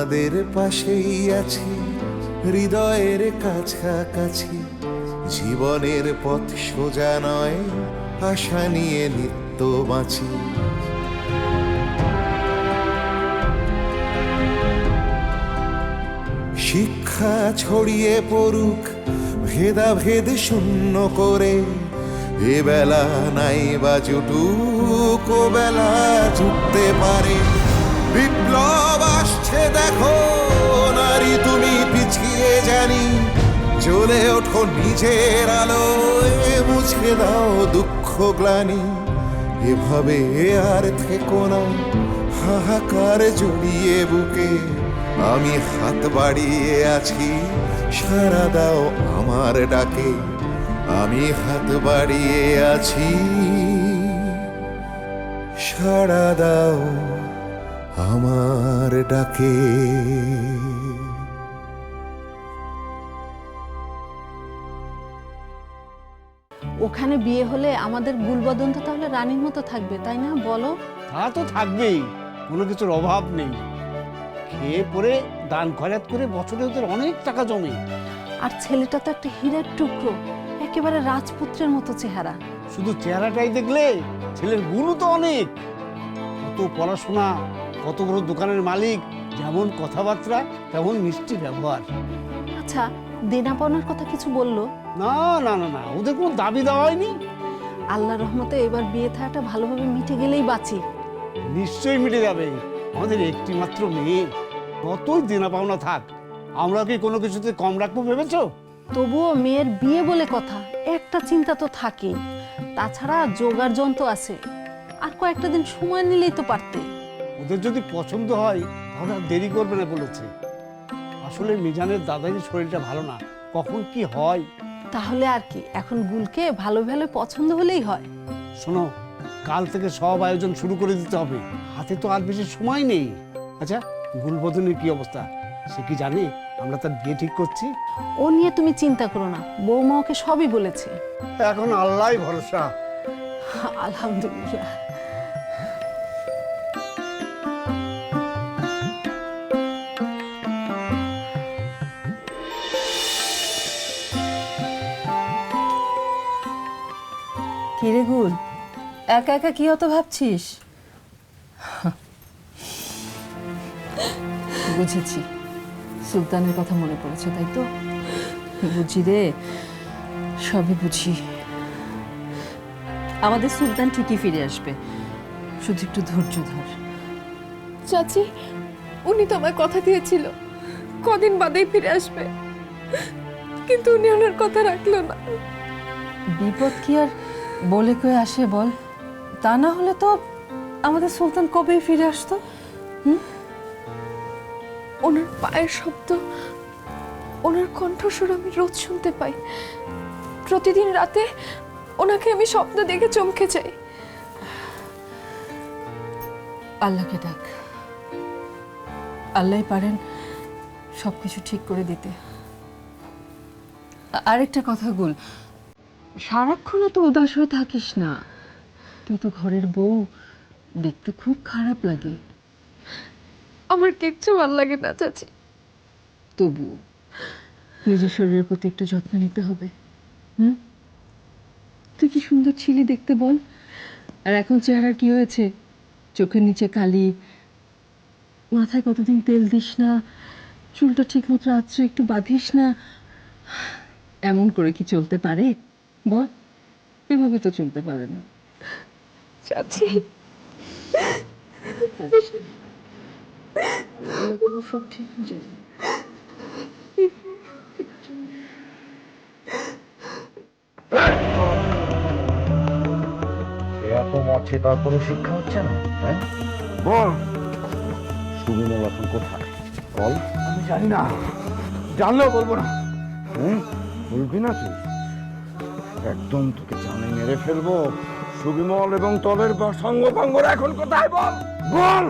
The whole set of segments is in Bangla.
তোমাদের পাশেই আছি, হৃদয়ের কাছাকাছি। জীবনের পথ সোজা নয়, আশা নিয়ে নিত্য বাঁচি। শিক্ষা ছড়িয়ে পড়ুক ভেদাভেদ শূন্য করে, এ বেলা নাই বা জুটুক, ও বেলা জুটতে পারে। বিপ্লব আসছে দেখো নারী, তুমি পিছিয়ে জানি, জ্বলে ওঠো নিজের আলোয়, মুছে দাও দুঃখ গ্লানি। এভাবে আর থেকো না হাহাকার জড়িয়ে বুকে, আমি হাত বাড়িয়ে আছি, সাড়া দাও আমার ডাকে। আমি হাত বাড়িয়ে আছি, সাড়া দাও আমার ডাকে। ওখানে বিয়ে হলে আমাদের গুলবদন তো তাহলে রানীর মতো থাকবে, তাই না বলো? তা তো থাকবেই, কোনো কিছুর অভাব নেই। খেয়ে পরে দান খয়রাত করে বছরে ওদের অনেক টাকা জমে। আর ছেলেটা তো একটা হীরের টুকরো, একেবারে রাজপুত্রের মতো চেহারা। শুধু চেহারাটাই দেখলে ছেলের গুণও তো অনেক। কত পড়াশোনা, কত বড় দোকানের মালিক, যেমন কথাবার্তা তেমন মিষ্টি ব্যবহার। আচ্ছা, দেনা পাওনার কথা কিছু বললো? না না না না, ওদের কোনো দাবি দেওয়া হয়নি। আল্লাহ রহমতে এবার বিয়ে থাকাটা ভালোভাবে মিটে গেলেই বাঁচি। নিশ্চয়ই মিটে যাবে, আমাদের একটি মাত্র মেয়ে। কতই দেনা পাওনা থাক, আমরা কি কোনো কিছুতে কম রাখবো ভেবেছো? তবুও মেয়ের বিয়ে বলে কথা, একটা চিন্তা তো থাকেই। তাছাড়া জোগাড় যন্ত্র আছে, আর কয়েকটা দিন সময় নিলেই তো পারতে। ওদের যদি পছন্দ হয় তাহলে আর দেরি করবে না বলেছে। আসলে মিজানের দাদাজির শরীরটা ভালো না, কখন কি হয়। তাহলে আর কি, এখন গুলকে ভালো ভালো পছন্দ হলেই হয়। শোনো, কাল থেকে সব আয়োজন শুরু করে দিতে হবে, হাতে তো আর বেশি সময় নেই। আচ্ছা, গুলবদনের কি অবস্থা, সে কি জানে আমরা তার বিয়ে ঠিক করছি? ও নিয়ে তুমি চিন্তা করো না, বৌমা ওকে সবই বলেছে। এখন আল্লাহই ভরসা। আলহামদুলিল্লাহ। কিরে গুল, একা একা কি অত ভাবছিস? বুঝেছি, সুলতানের কথা মনে পড়েছে, তাই তো? বুঝি রে, সবই বুঝি। আমাদের সুলতান ঠিকই ফিরে আসবে, শুধু একটু ধৈর্য ধর। চাচি, উনি তো আমায় কথা দিয়েছিল কদিন বাদেই ফিরে আসবে, কিন্তু উনি ওনার কথা রাখলো না। বিপদ কি আর বলে কয়ে আসে বল? তা না হলে তো আমাদের সুলতান কবেই ফিরে আসতো। ওনার পায়ের শব্দ, ওনার কণ্ঠস্বর আমি রোজ শুনতে পাই। প্রতিদিন রাতে ওনাকে আমি স্বপ্ন দেখে চমকে যাই। আল্লাহকে ডাক, আল্লাহই পারেন সবকিছু ঠিক করে দিতে। আরেকটা কথা গুল, সারাক্ষণ তো উদাস হয়ে থাকিস না, তুই তো ঘরের বউ, দেখতে খুব খারাপ লাগে। আমার কিচ্ছু ভালো লাগে না চাচি। তবু নিজের শরীরের প্রতি একটু যত্ন নিতে হবে। তুই কি সুন্দর ছিলি দেখতে বল, আর এখন চেহারা কি হয়েছে? চোখের নিচে কালি, মাথায় কতদিন তেল দিস না, চুলটা ঠিক মতো আঁচড়ে একটু বাঁধিস না। এমন করে কি চলতে পারে বল? এভাবে তো চলতে পারে না চাচি, সব ঠিক হয়ে যাবে। এত মরছে, তারপরে শিক্ষা হচ্ছে না? হ্যাঁ বল, সুবিমল এখন কোথায় বল? আমি জানি না, জানলেও বলবো না। বলবি না তুই? একদম তোকে জানে মেরে ফেলবো। সুবিমল এবং তলের সঙ্গ পাঙ্গর এখন কোথায় বল? বল।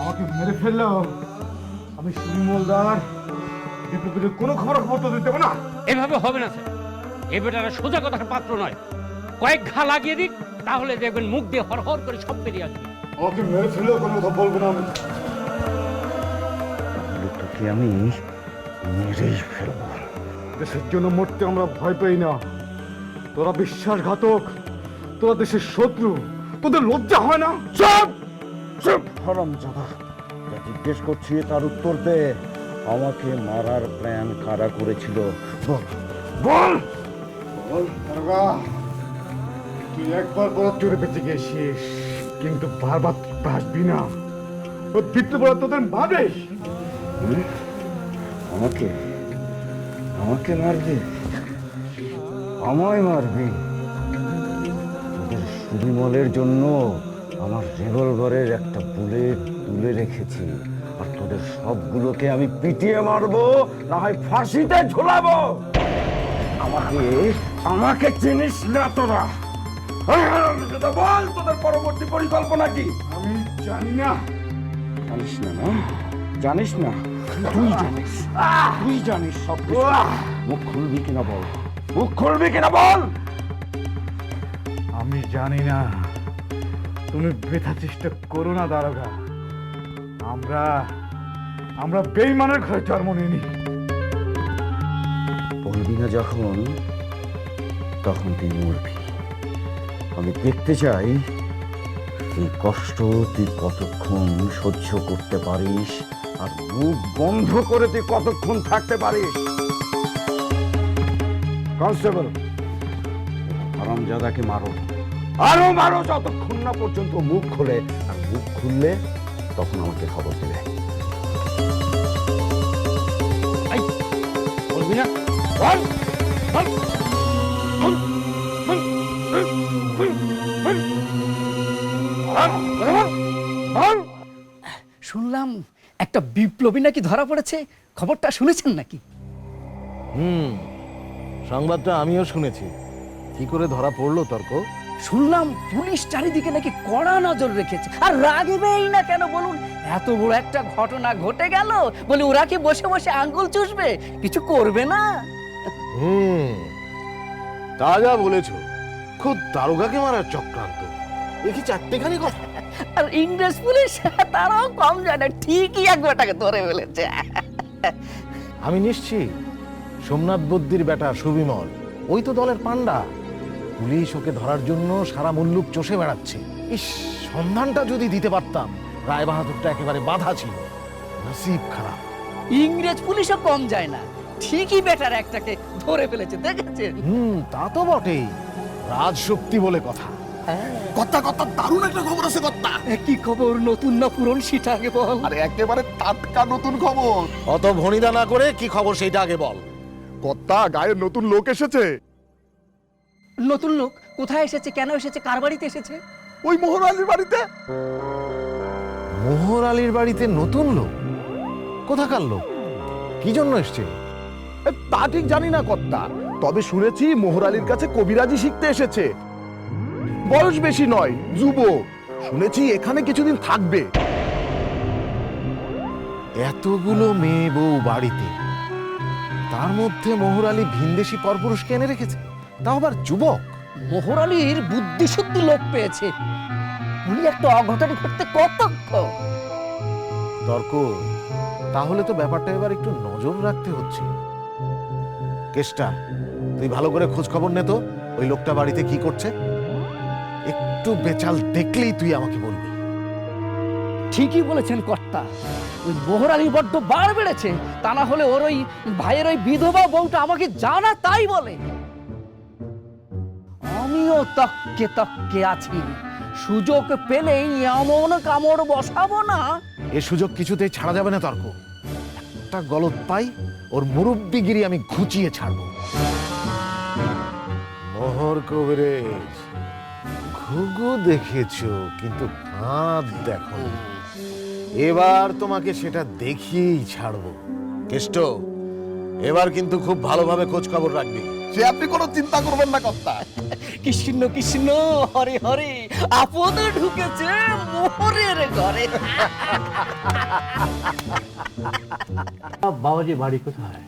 আমাকে মেরে ফেললেও আমি সুবিমলদার দীপুকে কোনো খবর তো দিতে না। এভাবে হবে না স্যার, এ বেটারা সোজা কথার পাত্র নয়। কয়েক ঘা লাগিয়ে দিক, তাহলে দেখবেন মুখ দিয়ে হর হর করে সব বেরিয়ে আসবে। আমাকে মেরে ফেললেও কোনো কথা বলবো না আমি। তোকে আমি মেরেই ফেলবো। দেশের জন্য মরতে আমরা ভয় পাই না। তোরা বিশ্বাসঘাতক, তোরা দেশের শত্রু, তোদের লজ্জা হয় না? চুপ চুপ হারামজাদা, যা জিজ্ঞেস করছি তার উত্তর দে। আমাকে মারার প্ল্যান কারা করেছিল বল বল বল। দারোগা, তুই একবার বড় চোরে বেঁচে গেছিস, কিন্তু বারবার বাঁচবি না। ও বিপ্লব তোদের মারবে। আমাকে আমাকে মারবে? আমায় মারবে? তোদের সুবিমলের জন্য আমার রিভলভারের একটা বুলেট তুলে রেখেছি, আর তোদের সবগুলোকে আমি পিটিয়ে মারবো, না হয় ফাঁসিতে ঝোলাবো। আমাকে আমাকে চিনিস না তোরা? বল তোদের পরবর্তী পরিকল্পনা কি? আমি জানি না। জানিস না? না জানিস না? তুই জানিস, তুই জানিস সব কিছু। মুখ খুলবি কিনা বল, মুখ খুলবি কিনা বল। আমি জানি না। তুমি বৃথা চেষ্টা করো না দারোগা। আমরা বেঈমানের ঘরে জন্ম নিইনি। বলবি না যখন, তখন তুই মরবি। আমি দেখতে চাই এই কষ্ট তুই কতক্ষণ সহ্য করতে পারিস, আর মুখ বন্ধ করে তুই কতক্ষণ থাকতে পারিস। কনস্টেবল, হারামজাদাকে মারো, আরো মারো, যতক্ষণ না পর্যন্ত মুখ খোলে। আর মুখ খুললে তখন আমাকে খবর দেবে। বলবি না? বল বল বল বল বল। শুনলাম একটা বিপ্লবী নাকি ধরা পড়েছে, খবরটা শুনেছেন নাকি? সংবাদটা আমিও শুনেছি। কি করে ধরা পড়লো তর্ক? শুনলাম পুলিশ চারিদিকে নাকি কড়া নজর রেখেছে, আর রাগবেই না কেন বলুন? এত বড় একটা ঘটনা ঘটে গেল, বলে ওরা কি বসে বসে আঙ্গুল চুষবে, কিছু করবে না? তা যা বলেছ, খুব দারোগাকে মারার চক্রান্ত। এ কি চারটেখানি কথা? আর ইংরেজ পুলিশ তারাও কম যায় না, ঠিকই এক বেটাকে ধরে ফেলেছে। আমি নিশ্চিত সোমনাথ বদ্দির বেটা সুবিমল ওই তো দলের পান্ডা। পুলিশ ওকে ধরার জন্য সারা মুল্লুক চষে বেড়াচ্ছে। ইস, সন্ধানটা যদি দিতে পারতাম। রায় বাহাদুরটা একেবারে বাধা ছিল, নসিব খারাপ। ইংরেজ পুলিশও কম যায় না, ঠিকই বেটার একটাকে ধরে ফেলেছে, দেখেছেন? তা তো বটেই, রাজশক্তি বলে কথা। কর্তা কর্তা দারুণ একটা খবর আছে কর্তা। কি খবর, নতুন না পুরন সেটা আগে বল। আরে একেবারে টাটকা নতুন খবর। অত ভনিদা না করে কি খবর সেইটা আগে বল। কর্তা, গায়ে নতুন লোক এসেছে। নতুন লোক? কোথায় এসেছে, কেন এসেছে, কার বাড়িতে এসেছে? ওই মোহর আলীর বাড়িতে। মোহর আলীর বাড়িতে নতুন লোক? কোথাকার লোক? কি জন্য এসছে? তা ঠিক জানি না কর্তা, তবে শুনেছি মোহর আলীর কাছে কবিরাজি শিখতে এসেছে। বয়স বেশি নয়, যুবক। শুনেছি এখানে কিছুদিন থাকবে। এতগুলো মেয়ে বউ বাড়িতে, তার মধ্যে মোহর আলী ভিনদেশি পরপুরুষকে এনে রেখেছে, তাও আবার যুবক। মোহর আলীর বুদ্ধি শুদ্ধি লোক পেয়েছে, উনি একটা অঘটন ঘটতে কতক্ষণ। তর্ক, তাহলে তো ব্যাপারটা এবার একটু নজর রাখতে হচ্ছে। কেষ্টা, তুই ভালো করে খোঁজ খবর নে তো, ওই লোকটা বাড়িতে কি করছে। একটু বেচাল দেখলেই তুই আমাকে বলবি। ঠিকই বলেছেন কর্তা, ওই মোহর আলী বড্ড বার বেড়েছে, তা না হলে ওর ওই ভাইয়ের ওই বিধবা বউটা আমাকে জানা তাই বলে। আমিও তককে তককে আছি, সুযোগ পেলেই এমন কামড় বসাবো না। এ সুযোগ কিছুতেই ছাড়া যাবে না তর্ক। একটা গলদ পাই, ওর মুরব্বিগিরি আমি ঘুচিয়ে ছাড়বো। মোহর কবিরেজ, ঘুঘু দেখেছো কিন্তু ফাঁদ দেখো। এবার তোমাকে সেটা দেখিয়েই ছাড়বো। কেষ্ট, এবার কিন্তু খুব ভালোভাবে খোঁজ খবর রাখবি। সে আপনি কোনো চিন্তা করবেন না কর্তা। কৃষ্ণ কৃষ্ণ হরে হরে, আপদে ঢুকেছে মোহরের ঘরে। বাবাজি বাড়ি কোথায়?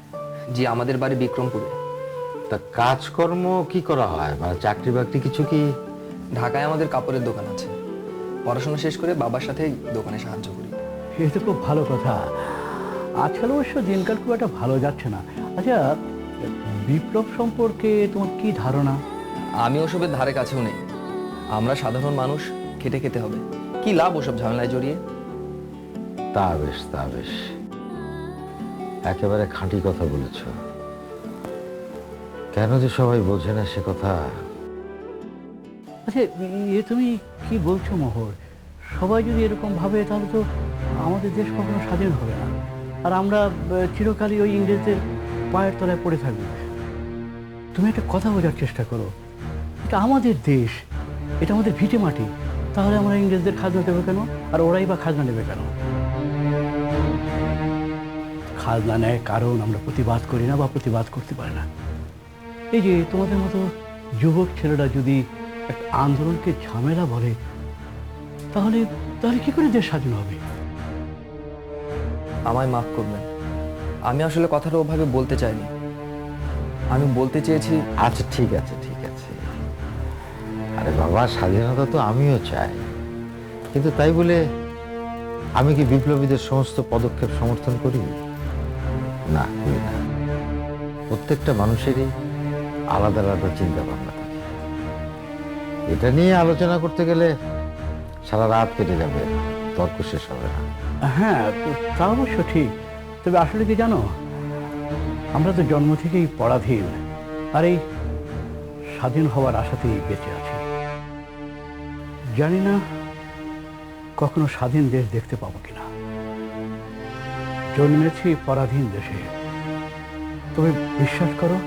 জি, আমাদের বাড়ি বিক্রমপুরে। তা কাজকর্ম কি করা হয়, বা চাকরি বাকরি কিছু কি? ঢাকায় আমাদের কাপড়ের দোকান আছে, পড়াশোনা শেষ করে বাবার সাথে দোকানে সাহায্য করি। এ তো খুব ভালো কথা। আজকাল অবশ্য দিনকাল খুব একটা ভালো যাচ্ছে না। আচ্ছা, বিপ্লব সম্পর্কে তোমার কি ধারণা? আমি ওসবের ধারে কাছেও নেই। আমরা সাধারণ মানুষ, খেটে খেতে হবে। কি লাভ ওসব ঝামেলায় জড়িয়ে? তা বেশ, তা বেশ, একেবারে খাঁটি কথা বলেছ। কেন যে সবাই বোঝে না সে কথা। আচ্ছা, এ তুমি কি বলছো মোহর? সবাই যদি এরকম ভাবে তাহলে তো আমাদের দেশ কখনো স্বাধীন হবে না, আর আমরা চিরকালই ওই ইংরেজদের পায়ের তলায় পড়ে থাকবো। তুমি একটা কথা বোঝার চেষ্টা করো, এটা আমাদের দেশ, এটা আমাদের ভিটে মাটি। তাহলে আমরা ইংরেজদের খাজনা দেবো কেন, আর ওরাই বা খাজনা নেবে কেন? খাজনা নেয় কারণ আমরা প্রতিবাদ করি না বা প্রতিবাদ করতে পারি না। এই যে তোমাদের মতো যুবক ছেলেরা যদি একটা আন্দোলনকে ঝামেলা বলে, তাহলে তাহলে কি করে দেশ স্বাধীন হবে? আমায় মাফ করবেন, আমি আসলে কথাটা ওভাবে বলতে চাইনি। আমি বলতে চেয়েছি। আচ্ছা ঠিক আছে, ঠিক আছে। আরে বাবা, স্বাধীনতা তো আমিও চাই, কিন্তু তাই বলে আমি কি বিপ্লবীদের সমস্ত পদক্ষেপ সমর্থন করি? না, করি না। প্রত্যেকটা মানুষেরই আলাদা আলাদা চিন্তা ভাবনা থাকে। এটা নিয়ে আলোচনা করতে গেলে সারা রাত কেটে যাবে, তর্ক শেষ হবে না। হ্যাঁ, তা অবশ্য ঠিক। তবে আসলে কি জানো, আমরা তো জন্ম থেকেই পরাধীন, আর এই স্বাধীন হওয়ার আশাতেই বেঁচে আছি। জানি না কখনো স্বাধীন দেশ দেখতে পাবো কিনা। জন্মেছি পরাধীন দেশে, তবে বিশ্বাস করো,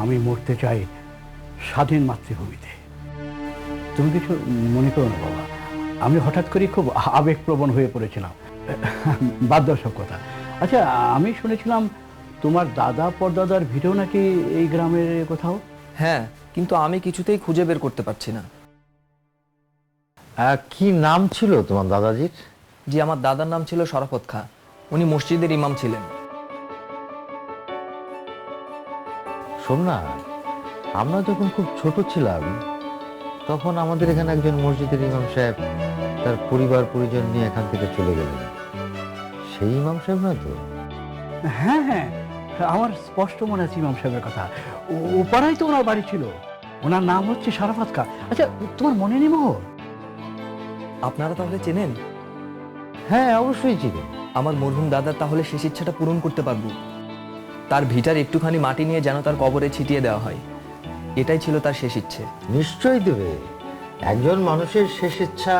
আমি মরতে চাই স্বাধীন মাতৃভূমিতে। তুমি কিছু মনে করো না বাবা, আমি হঠাৎ করে খুব আবেগপ্রবণ হয়ে পড়েছিলাম। বাদ দাও সব কথা। আচ্ছা, আমি শুনেছিলাম তোমার দাদা পরদাদার ভিটেও নাকি এই গ্রামের কোথাও? হ্যাঁ, কিন্তু আমি কিছুতেই খুঁজে বের করতে পারছি না। কি নাম ছিল তোমার দাদাজির? জি, আমার দাদার নাম ছিল শরাফত খাঁ। উনি মসজিদের ইমাম ছিলেন। শোন না, আমরা যখন খুব ছোট ছিলাম তখন আমাদের এখানে একজন মসজিদের ইমাম সাহেব তার পরিবার পরিজন নিয়ে এখান থেকে চলে গেলেন। সেই ইমাম সাহেব নয় তো? হ্যাঁ হ্যাঁ, আমার স্পষ্ট মনে আছে ইমাম সাহেবের কথা। ও পাড়ায় তো ওনার বাড়ি ছিল। ওনার নাম হচ্ছে শরাফত খাঁ। আচ্ছা, তোমার মনে নেই মোহর? আপনারা তাহলে চেনেন? হ্যাঁ, অবশ্যই চিনি। আমার মরহুম দাদার তাহলে শেষ ইচ্ছাটা পূরণ করতে পারবো। তার ভিটার একটুখানি মাটি নিয়ে যেন তার কবরে ছিটিয়ে দেওয়া হয়, এটাই ছিল তার শেষ ইচ্ছে। নিশ্চয়ই দেবে। একজন মানুষের শেষ ইচ্ছা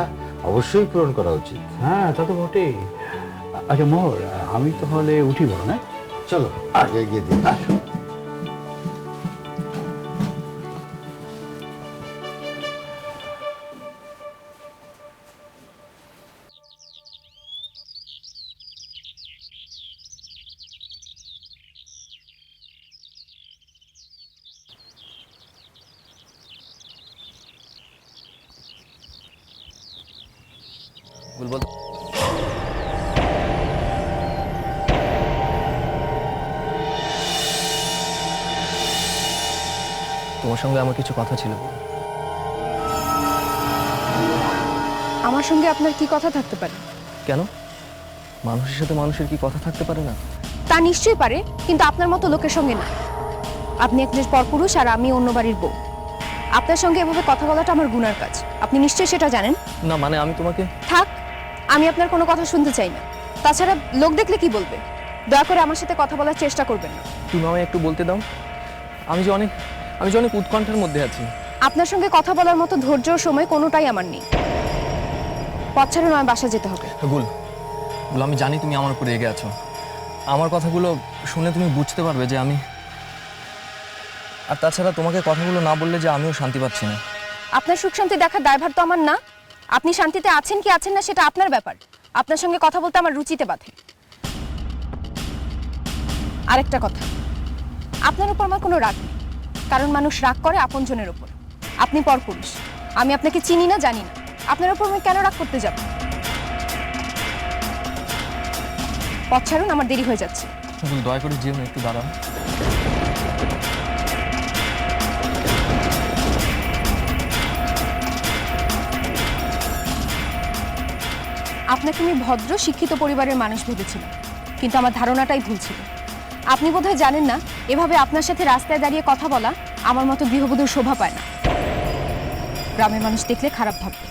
অবশ্যই পূরণ করা উচিত। হ্যাঁ, তা তো বটেই। আচ্ছা মোহর, আমি তাহলে উঠি বলো না? চলো আগে গিয়ে দিই। আসো। বলবো তোমার সঙ্গে আমার কিছু কথা ছিল। আমার সঙ্গে আপনার কি কথা থাকতে পারে? কেন? মানুষের সাথে মানুষের কি কথা থাকতে পারে না? তা নিশ্চয়ই পারে, কিন্তু আপনার মতো লোকের সঙ্গে না। আপনি একজন পরপুরুষ আর আমি অন্য বাড়ির বউ। আপনার সঙ্গে এভাবে কথা বলাটা আমার গুনার কাজ, আপনি নিশ্চয়ই সেটা জানেন। না মানে আমি তোমাকে। থাক, আমি আপনার কোনো কথা শুনতে চাই না। তাছাড়া লোক দেখলে কি বলবে? দয়া করে আমার সাথে কথা বলার চেষ্টা করবেন না। তুমি আমায় একটু বলতে দাও। আমি যে অনেক উৎকণ্ঠার মধ্যে আছি। আপনার সঙ্গে কথা বলার মতো ধৈর্য সময় কোনোটাই আমার নেই। পথ ছাড়ুন, আমার বাসা যেতে হবে। গুল, আমি জানি তুমি আমার উপরে রেগে আছো। আমার কথাগুলো শুনে তুমি বুঝতে পারবে যে আমি, আর তাছাড়া তোমাকে কথাগুলো না বললে যে আমিও শান্তি পাচ্ছি না। আপনার সুখ শান্তি দেখার দায়ভার তো আমার না। আপনি শান্তিতে আছেন কি আছেন না সেটা আপনার ব্যাপার। আপনার সঙ্গে কথা বলতে আমার রুচিতে বাধে। আরেকটা কথা, আপনার উপর আমার কোনো রাগ নেই, কারণ মানুষ রাগ করে আপনজনের উপর। আপনি পরপুরুষ, আমি আপনাকে চিনি না, জানি না। আপনার উপর আমি কেন রাগ করতে যাব? পথ ছাড়ুন, আমার দেরি হয়ে যাচ্ছে। দয়া করে যেও না, একটু দাঁড়াও। আপনাকে আমি ভদ্র শিক্ষিত পরিবারের মানুষ ভেবেছিলাম, কিন্তু আমার ধারণাটাই ভুল ছিল। আপনি বোধহয় জানেন না, এভাবে আপনার সাথে রাস্তায় দাঁড়িয়ে কথা বলা আমার মতো গৃহবধূর শোভা পায় না। গ্রামের মানুষ দেখলে খারাপ ভাববে।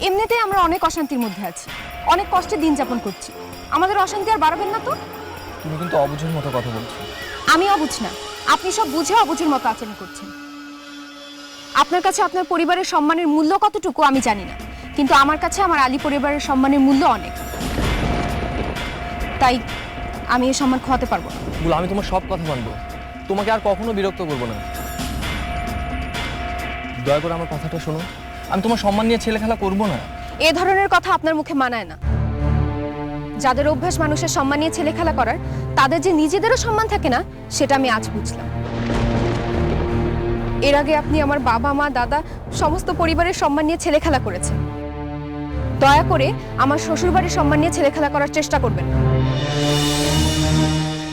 এমনিতেই আমরা অনেক অশান্তির মধ্যে আছি, অনেক কষ্টে দিন যাপন করছি। আমাদের অশান্তি আর বাড়াবেন না তো। তুমি কিন্তু অবুঝের মতো কথা বলছো। আমি অবুঝ না, আপনি সব বুঝে অবুঝের মতো আচরণ করছেন। আপনার কাছে আপনার পরিবারের সম্মানের মূল্য কতটুকু আমি জানি না, কিন্তু আমার কাছে আমার আলী পরিবারের সম্মানের মূল্য অনেক। তাই আমি এই সম্মান খোয়াতে পারবো না। বলো, আমি তোমার সব কথা মানবো, তোমাকে আর কখনো বিরক্ত করবো না। দয়া করে আমার কথাটা শোনো, আমি তোমার সম্মান নিয়ে ছেলে খেলা করবো না। এ ধরনের কথা আপনার মুখে মানায় না। যাদের অভ্যাস মানুষের সম্মান নিয়ে ছেলে খেলা করার, তাদের যে নিজেদেরও সম্মান থাকে না, সেটা আমি আজ বুঝলাম। এর আগে আপনি আমার বাবা মা দাদা সমস্ত পরিবারের সম্মান নিয়ে ছেলে খেলা করেছেন। দয়া করে আমার শ্বশুরবাড়ির সম্মান নিয়ে ছেলে খেলা করার চেষ্টা করবেন না।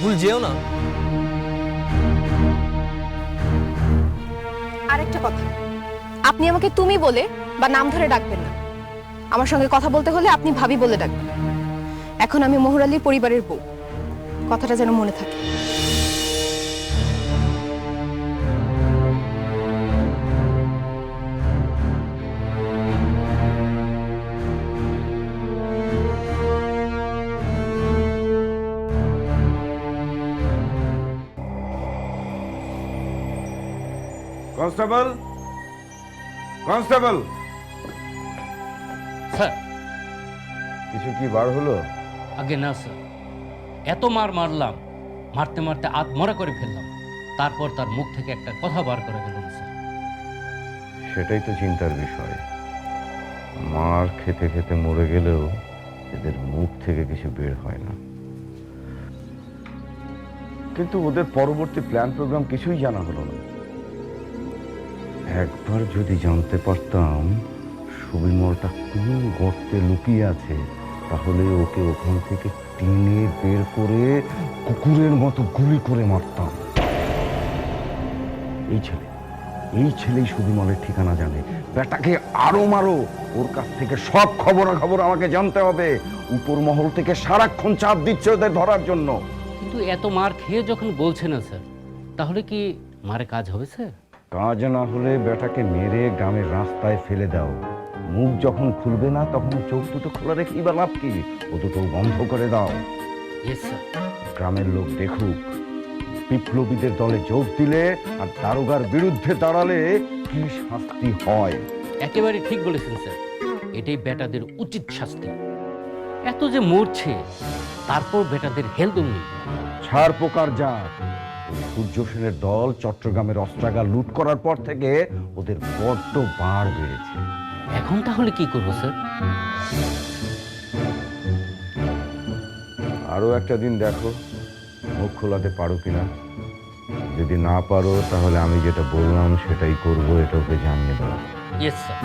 ভুল যেও না। আরেকটা কথা, আপনি আমাকে তুমি বলে বা নাম ধরে ডাকবেন না। আমার সঙ্গে কথা বলতে হলে আপনি ভাবি বলে ডাকবেন। এখন আমি মোহর আলীর পরিবারের বউ, কথাটা যেন মনে থাকে। Constable, constable, sir. কিছু কি বার হলো? আগে না স্যার, এত মার মারলাম, মারতে মারতে আত্মরা করে ফেললাম, তারপর তার মুখ থেকে একটা কথা বার করে গেল না স্যার। সেটাই তো চিন্তার বিষয়। মার খেতে খেতে মরে গেলেও এদের মুখ থেকে কিছু বের হয় না। কিন্তু ওদের পরবর্তী প্ল্যান প্রোগ্রাম কিছুই জানা হলো না। একবার যদি জানতে পারতাম সুবিমলটা কোন গর্তে লুকিয়ে আছে, তাহলে ওকে ওখান থেকে টেনে বের করে কুকুরের মতো গুলি করে মারতাম। এই ছেলেই সুবিমলের ঠিকানা জানে। বেটাকে আরো মারো, ওর কাছ থেকে সব খবরাখবর আমাকে জানতে হবে। উপর মহল থেকে সারাক্ষণ চাপ দিচ্ছে ওদের ধরার জন্য। কিন্তু এত মার খেয়ে যখন বলছে না স্যার, তাহলে কি মারে কাজ হবে স্যার? কাজ না হলে বেটাকে মেরে গ্রামের রাস্তায় ফেলে দাও। মুখ যখন খুলবে না, তখন চোখ দুটো খোলা রেখেই বা লাভ কি? ও দুটো বন্ধ করে দাও। Yes sir. গ্রামের লোক দেখুক বিপ্লবীদের দলে যোগ দিলে আর দারোগার বিরুদ্ধে দাঁড়ালে কি শাস্তি হয়। একেবারে ঠিক বলেছেন স্যার, এটাই বেটাদের উচিত শাস্তি। এত যে মরছে, তারপর বেটাদের হেলদ নেই। ছাড় পোকার জাত। সূর্য সেনের দল চট্টগ্রামের অস্ত্রাগার লুট করার পর থেকে ওদের বড্ড বাড় বেড়েছে। এখন তাহলে কি করবো স্যার? আরো একটা দিন দেখো মুখ খোলাতে পারো কিনা। যদি না পারো তাহলে আমি যেটা বললাম সেটাই করবো, এটা ওকে জানিয়ে দাও। Yes sir.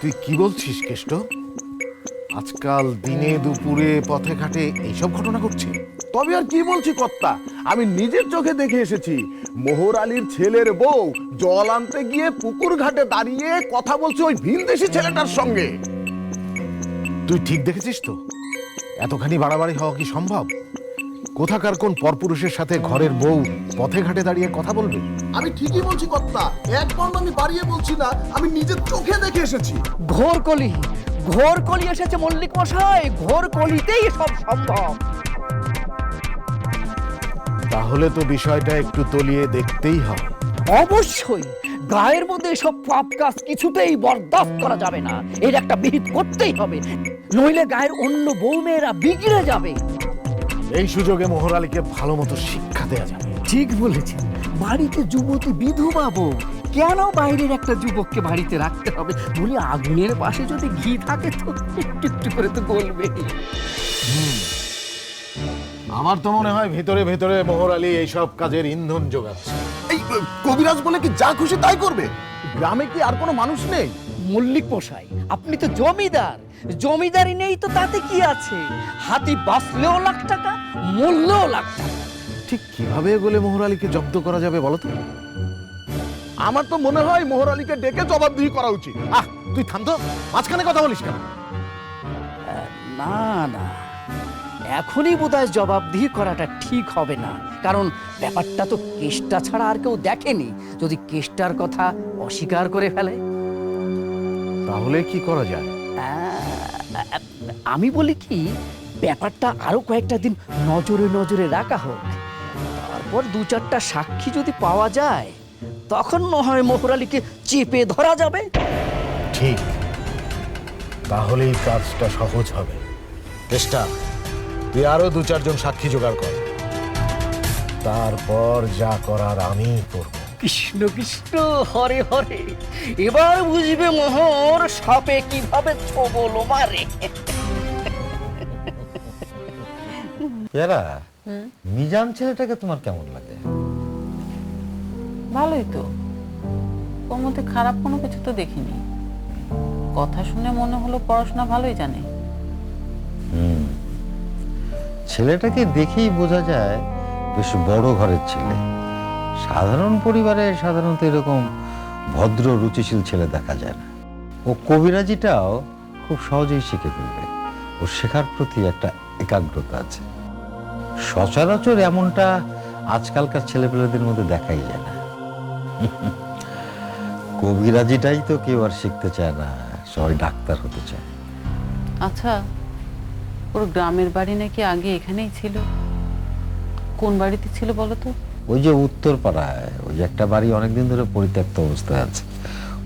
তুই কি বলছিস কেষ্ট? আজকাল দিনে দুপুরে পথে ঘাটে এইসব ঘটনা ঘটছে? তবে আর কি বলছি কর্তা, আমি নিজের চোখে দেখে এসেছি। মোহর আলীর ছেলের বউ জল আনতে গিয়ে পুকুর ঘাটে দাঁড়িয়ে কথা বলছে ওই ভিনদেশি ছেলেটার সঙ্গে। তুই ঠিক দেখেছিস তো? এতখানি বাড়াবাড়ি হওয়া কি সম্ভব? কোথাকার কোন পরপুরুষের সাথে ঘরের বউ পথে ঘাটে দাঁড়িয়ে কথা বলবে? আমি ঠিকই বলছি কর্তা, একদম আমি বাড়িয়ে বলছি না, আমি নিজের চোখে দেখে এসেছি। ঘোর কলি, ঘোর কলি এসেছে মল্লিক মশাই, ঘোর কলিতেই সব সম্ভব। তাহলে তো বিষয়টা একটু তলিয়ে দেখতেই হবে। অবশ্যই, গায়ের মধ্যে এসব পাপ কাজ কিছুতেই বরদাস্ত করা যাবে না। এর একটা বিহিত করতেই হবে, নইলে গায়ের অন্য বউ মেয়েরা বিগড়ে যাবে। এই সুযোগে মোহর আলীকে ভালো মতো শিক্ষা দেওয়া যাবে। ঠিক বলেছেন, বাড়িতে যুবতী বিধবা বউ, কেন বাইরের একটা যুবককে বাড়িতে রাখতে হবে? বলি আগুনের পাশে যদি ঘি থাকে তো একটু একটু করে তো গলবে। আমার তো মনে হয় ভেতরে ভেতরে মোহর আলী এইসব কাজের ইন্ধন যোগাচ্ছে। এই কবিরাজ বলে কি যা খুশি তাই করবে? গ্রামে কি আর কোনো মানুষ নেই? মল্লিক মশাই, আপনি তো জমিদার, জমিদারি নেই তো তাতে কি আছে? হাতি বাঁচলেও লাখ টাকা, মরলেও লাখ টাকা। ঠিক কিভাবে এগোলে মোহর আলীকে জব্দ করা যাবে বলো তো? আমার তো মনে হয় মোহর আলীকে ডেকে জবাবদিহি করা উচিত। তুই থাম তো, মাঝখানে কথা বলিস কেন? না না, এখনই বোধহয় জবাবদিহি করাটা ঠিক হবে না, কারণ ব্যাপারটা তো কেষ্টা ছাড়া আর কেউ দেখেনি। যদি কেষ্টার কথা অস্বীকার করে ফেলে, তাহলে কি করা যায়? আমি বলি কি, ব্যাপারটা আরো কয়েকটা দিন নজরে নজরে রাখা হোক। তারপর 2-4টা সাক্ষী যদি পাওয়া যায়, তখন না হয় মোহর আলীকে চেপে ধরা যাবে। ঠিক, তাহলেই কাজটা সহজ হবে। চেষ্টা, তুই আরো 2-4 জন সাক্ষী জোগাড় কর, তারপর যা করার আমি করব। কৃষ্ণ কৃষ্ণ হরে হরে, এবার বুঝবে মোহর সাপে কিভাবে ছোবল মারে। পেয়ারা, মিজান ছেলেটাকে তোমার কেমন লাগে? ভালোই তো, ওর মধ্যে খারাপ কোনো কিছু তো দেখিনি। কথা শুনে মনে হলো পড়াশোনা ভালোই জানে। ছেলেটাকে দেখেই বোঝা যায় বেশ বড় ঘরের ছেলে। সাধারণ পরিবারে সাধারণত এরকম ভদ্র রুচিশীল ছেলে দেখা যায় না। ও কবিরাজিটাও খুব সহজেই শিখে ফেলবে। ওর শেখার প্রতি একটা একাগ্রতা আছে। সচরাচর এমনটা আজকালকার ছেলেপেলেদের মধ্যে দেখাই যায় না। কবিরাজিটাই তো কেউ আর শিখতে চায় না, সবাই ডাক্তার হতে চায়। আচ্ছা, ওর গ্রামের বাড়ি নাকি আগে এখানেই ছিল? কোন বাড়িতে ছিল বলো তো? ওই যে উত্তর পাড়ায় ওই যে একটা বাড়ি অনেকদিন ধরে পরিত্যক্ত অবস্থায় আছে,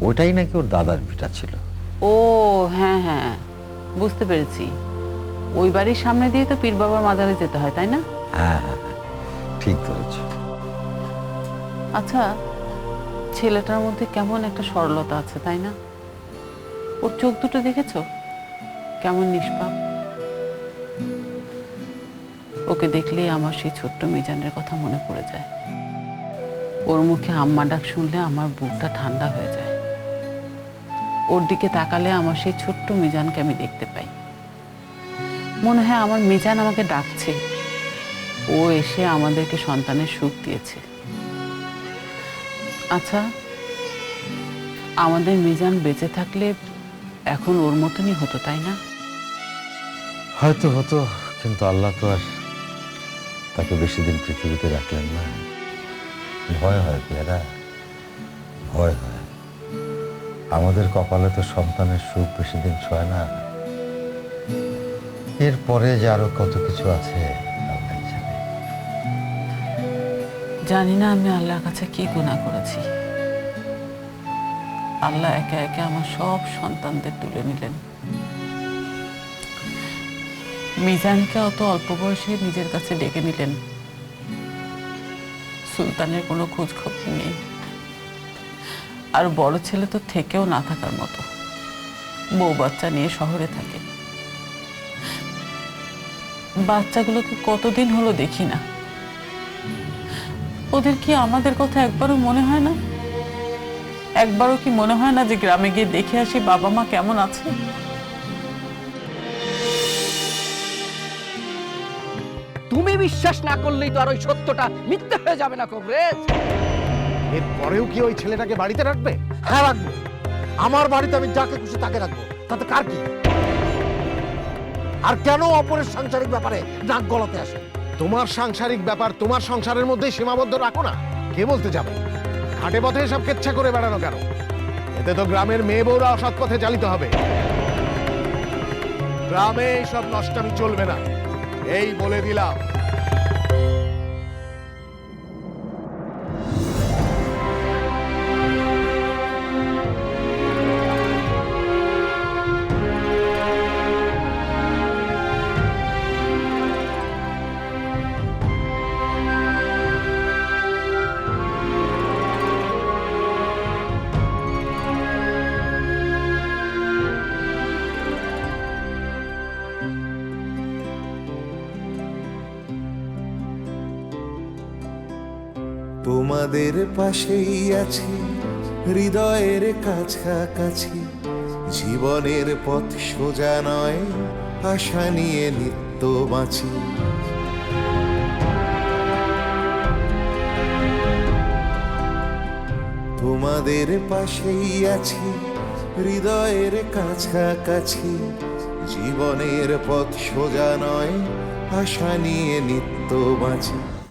ওইটাই নাকি ওর দাদার ভিটা ছিল। ও হ্যাঁ হ্যাঁ, বুঝতে পেরেছি। ওই বাড়ির সামনে দিয়ে তো পীর বাবার মাজারে যেতে হয়, তাই না? হ্যাঁ হ্যাঁ, ঠিক ধরেছ। আচ্ছা, ছেলেটার মধ্যে কেমন একটা সরলতা আছে, তাই না? ওর চোখ দুটো দেখেছো কেমন নিষ্পাপ? ওকে দেখলেই আমার সেই ছোট্ট মিজানের কথা মনে পড়ে যায়। ওর মুখে আম্মা ডাক শুনলে আমার বুকটা ঠান্ডা হয়ে যায়। ওর দিকে তাকালে আমার সেই ছোট্ট মিজানকে আমি দেখতে পাই। মনে হয় আমার মিজান আমাকে ডাকছে। ও এসে আমাদেরকে সন্তানের সুখ দিয়েছে। আচ্ছা, আমাদের মিজান বেঁচে থাকলে এখন ওর মতনই হতো, তাই না? হয়তো হতো, কিন্তু আল্লাহ তো আর তাকে বেশি দিন পৃথিবীতে রাখলেন না। ভয় হয় পেয়ারা, ভয় হয়। আমাদের কপালে তো সন্তানের সুখ বেশি দিন ছয় না। এরপরে যে আরো কত কিছু আছে আল্লাহই জানে। জানি না আমি আল্লাহর কাছে কি গুনাহ করেছি। আল্লাহ একে একে আমার সব সন্তানদের তুলে নিলেন। মিজানকে অত অল্প বয়সে নিজের কাছে ডেকে নিলেন। সুলতানের কোনো খোঁজ খবর নেই। আর বড় ছেলে তো থেকেও না থাকার মতো, বউ বাচ্চা নিয়ে শহরে থাকে। বাচ্চাগুলোকে কতদিন হলো দেখি না। ওদের কি আমাদের কথা একবারও মনে হয় না? একবারও কি মনে হয় না যে গ্রামে গিয়ে দেখে আসি বাবা মা কেমন আছে? তুমি বিশ্বাস না করলেই তো আর ওই সত্যটা মিথ্যে হয়ে যাবে না কবরেজ। এরপরেও কি ওই ছেলেটাকে বাড়িতে রাখবে? হ্যাঁ রাখবো। আমার বাড়িতে আমি যাকে খুশি তাকে রাখবো, তাতে কার কি? আর কেন অপরের সাংসারিক ব্যাপারে নাক গলাতে আসে? তোমার সাংসারিক ব্যাপার তোমার সংসারের মধ্যেই সীমাবদ্ধ রাখো না। কে বলতে যাবে? ঘাটে পথে এসব কেচ্ছা করে বেড়ানো কেন? এতে তো গ্রামের মেয়ে বউরা অসৎ পথে চালিত হবে। গ্রামে এইসব নষ্টামি চলবে না, এই বলে দিলাম। তোমাদের পাশেই আছি, হৃদয়ের কাছাকাছি। জীবনের পথ সোজা নয়, আশা নিয়ে নিত্য বাঁচি। তোমাদের পাশেই আছি হৃদয়ের কাছাকাছি। জীবনের পথ সোজা নয়, আশা নিয়ে নিত্য বাঁচি।